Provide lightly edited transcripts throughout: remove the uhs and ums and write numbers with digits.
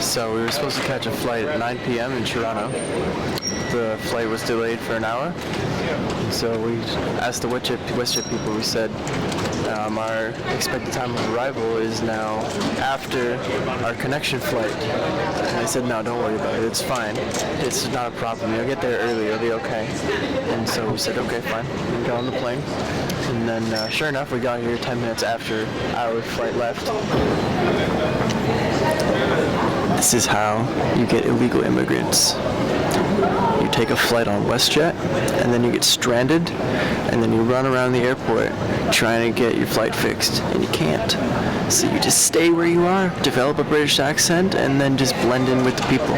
So we were supposed to catch a flight at 9 p.m. in Toronto. The flight was delayed for an hour. So we asked the WestJet people, we said, our expected time of arrival is now after our connection flight. And they said, no, don't worry about it, it's fine. It's not a problem, you'll get there early, it'll be okay. And so we said, okay, fine. We got on the plane. And then, sure enough, we got here 10 minutes after our flight left. This is how you get illegal immigrants. You take a flight on WestJet, and then you get stranded, and then you run around the airport trying to get your flight fixed, and you can't. So you just stay where you are, develop a British accent, and then just blend in with the people.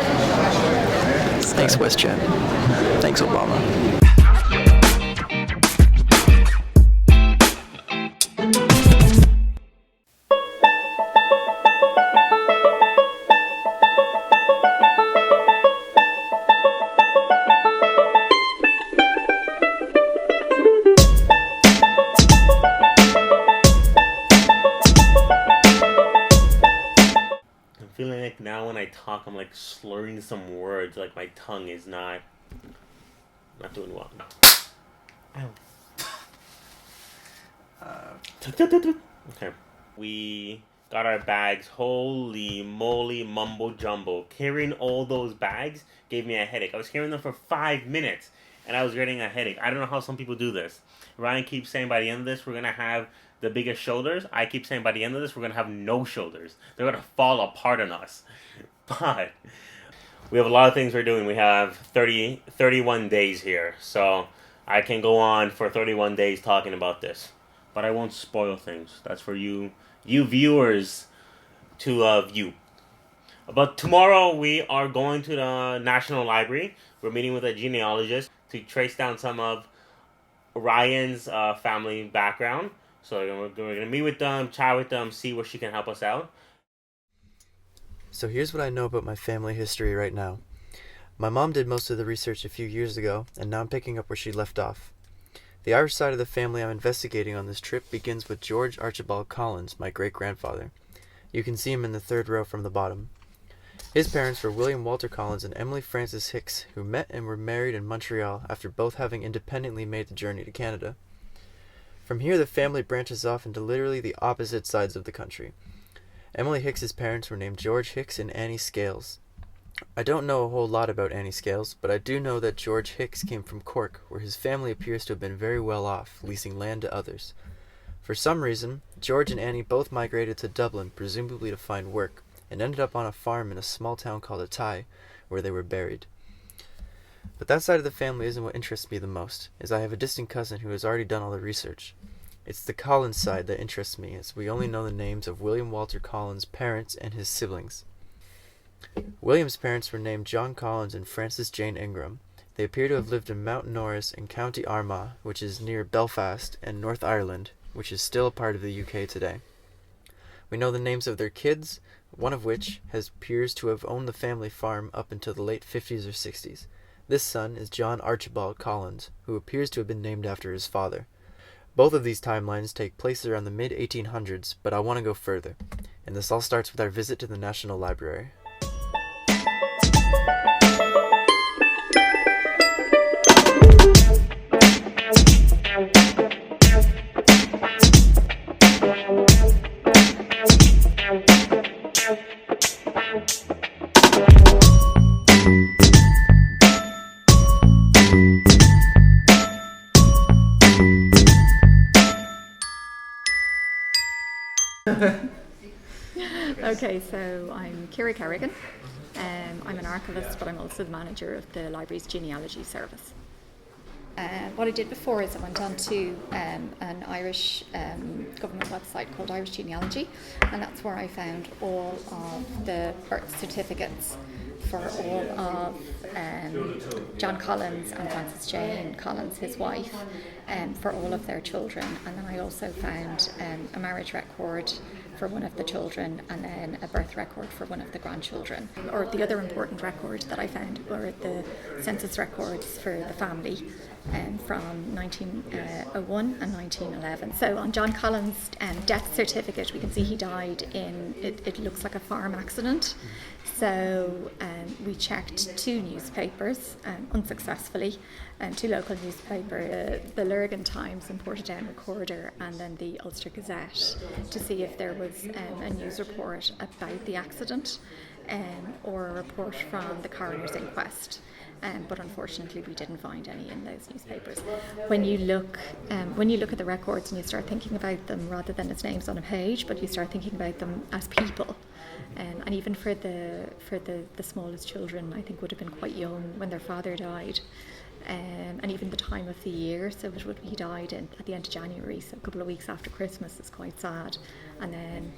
Thanks, WestJet. Thanks, Obama. Feeling like now when I talk, I'm like slurring some words, like my tongue is not doing well. Okay. We got our bags. Holy moly, mumbo jumbo. Carrying all those bags gave me a headache. I was carrying them for 5 minutes and I was getting a headache. I don't know how some people do this. Ryan keeps saying by the end of this, we're going to have the biggest shoulders. I keep saying by the end of this, we're going to have no shoulders. They're going to fall apart on us. But we have a lot of things we're doing. We have 31 days here. So I can go on for 31 days talking about this. But I won't spoil things. That's for you viewers to view. But tomorrow we are going to the National Library. We're meeting with a genealogist to trace down some of Ryan's family background. So we're going to meet with them, chat with them, see where she can help us out. So here's what I know about my family history right now. My mom did most of the research a few years ago, and now I'm picking up where she left off. The Irish side of the family I'm investigating on this trip begins with George Archibald Collins, my great-grandfather. You can see him in the third row from the bottom. His parents were William Walter Collins and Emily Frances Hicks, who met and were married in Montreal after both having independently made the journey to Canada. From here, the family branches off into literally the opposite sides of the country. Emily Hicks's parents were named George Hicks and Annie Scales. I don't know a whole lot about Annie Scales, but I do know that George Hicks came from Cork, where his family appears to have been very well off, leasing land to others. For some reason, George and Annie both migrated to Dublin, presumably to find work, and ended up on a farm in a small town called Athy, where they were buried. But that side of the family isn't what interests me the most, as I have a distant cousin who has already done all the research. It's the Collins side that interests me, as we only know the names of William Walter Collins' parents and his siblings. William's parents were named John Collins and Frances Jane Ingram. They appear to have lived in Mount Norris in County Armagh, which is near Belfast, and North Ireland, which is still a part of the UK today. We know the names of their kids, one of which appears to have owned the family farm up until the late 50s or 60s. This son is John Archibald Collins, who appears to have been named after his father. Both of these timelines take place around the mid-1800s, but I want to go further, and this all starts with our visit to the National Library. Okay, so I'm Kira Kerrigan. I'm an archivist, but I'm also the manager of the library's genealogy service. What I did before is I went on to an Irish government website called Irish Genealogy, and that's where I found all of the birth certificates for all of John Collins and Frances Jane Collins, his wife, for all of their children. And then I also found a marriage record for one of the children, and then a birth record for one of the grandchildren. Or the other important record that I found were the census records for the family from 1901 and 1911. So on John Collins' death certificate, we can see he died in, it looks like a farm accident. So we checked 2 newspapers unsuccessfully, 2 local newspapers, the Lurgan Times and Portadown Recorder, and then the Ulster Gazette, to see if there was a news report about the accident or a report from the coroner's inquest. But unfortunately, we didn't find any in those newspapers. When you look at the records and you start thinking about them rather than as names on a page, but you start thinking about them as people. And even for the smallest children, I think would have been quite young when their father died, and even the time of the year. So he died at the end of January, so a couple of weeks after Christmas is quite sad. And then,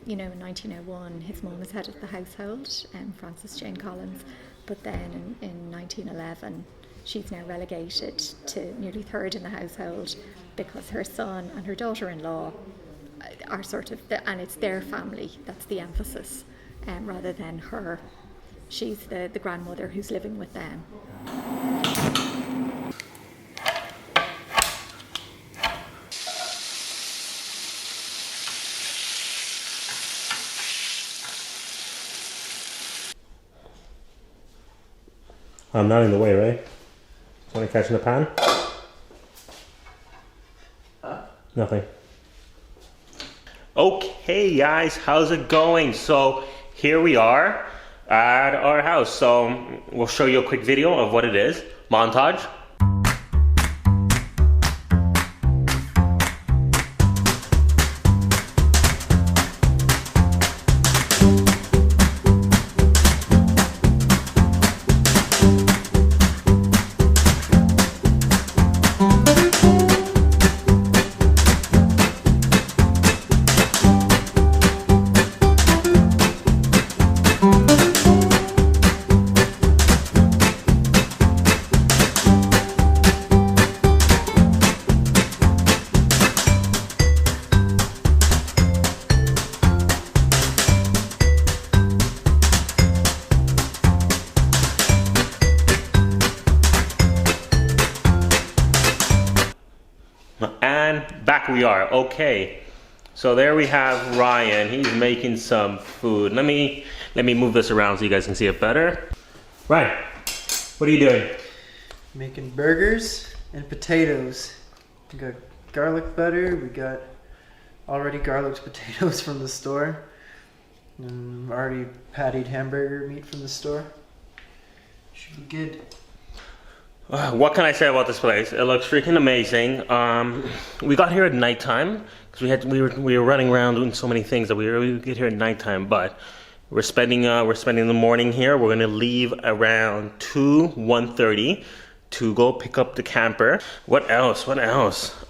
in 1901, his mum was head of the household, Frances Jane Collins. But then in 1911, she's now relegated to nearly third in the household because her son and her daughter-in-law are sort of, and it's their family, that's the emphasis, rather than her. She's the grandmother who's living with them. I'm not in the way, right? Want to catch in the pan? Nothing. Okay, guys, how's it going? So here we are at our house. So we'll show you a quick video of what it is. Montage. And back we are. Okay, so there we have Ryan. He's making some food. Let me move this around so you guys can see it better. Ryan, what are you doing? Making burgers and potatoes. We got garlic butter. We got already garlic potatoes from the store. And already pattied hamburger meat from the store. Should be good. What can I say about this place? It looks freaking amazing. We got here at nighttime because we were running around doing so many things that we get here at nighttime. But we're spending the morning here. We're gonna leave around 1:30 to go pick up the camper. What else?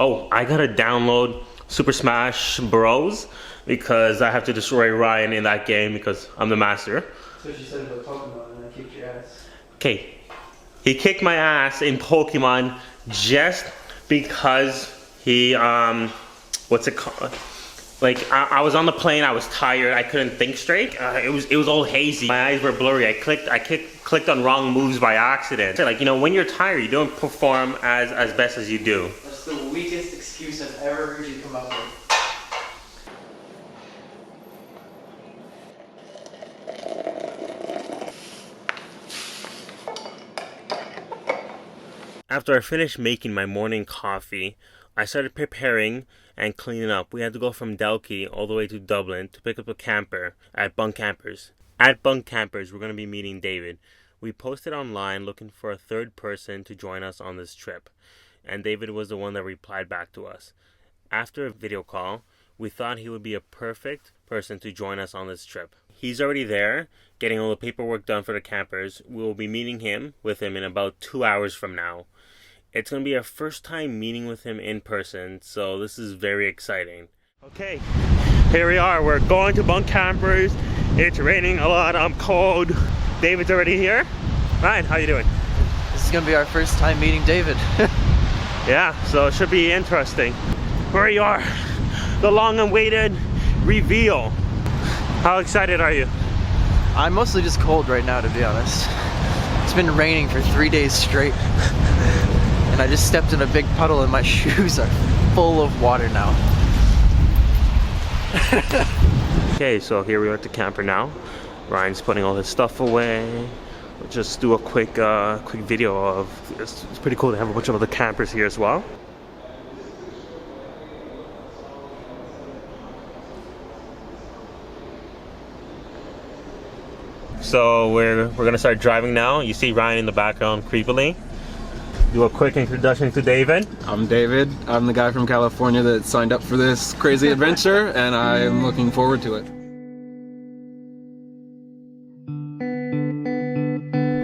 Oh, I gotta download Super Smash Bros. Because I have to destroy Ryan in that game because I'm the master. That's what you said about Pokemon, and I kicked your ass. Okay. He kicked my ass in Pokemon just because he, what's it called? Like, I was on the plane, I was tired, I couldn't think straight. It was all hazy. My eyes were blurry. I clicked on wrong moves by accident. Like, when you're tired, you don't perform as best as you do. That's the weakest excuse I've ever heard you come up with. After I finished making my morning coffee, I started preparing and cleaning up. We had to go from Dalkey all the way to Dublin to pick up a camper at Bunk Campers. At Bunk Campers, we're going to be meeting David. We posted online looking for a third person to join us on this trip, and David was the one that replied back to us. After a video call, we thought he would be a perfect person to join us on this trip. He's already there, getting all the paperwork done for the campers. We will be meeting with him in about 2 hours from now. It's going to be our first time meeting with him in person, so this is very exciting. Okay, here we are. We're going to Bunk Campers. It's raining a lot. I'm cold. David's already here. Ryan, how you doing? This is going to be our first time meeting David. Yeah, so it should be interesting. Here you are, the long-awaited reveal. How excited are you? I'm mostly just cold right now, to be honest. It's been raining for 3 days straight. And I just stepped in a big puddle and my shoes are full of water now. Okay, so here we are at the camper now. Ryan's putting all his stuff away. We'll just do a quick video of it's pretty cool to have a bunch of other campers here as well. So we're gonna start driving now. You see Ryan in the background creepily. Do a quick introduction to David. I'm David. I'm the guy from California that signed up for this crazy adventure, and I'm looking forward to it.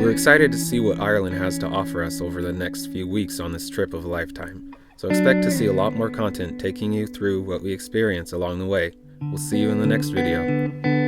We're excited to see what Ireland has to offer us over the next few weeks on this trip of a lifetime. So expect to see a lot more content taking you through what we experience along the way. We'll see you in the next video.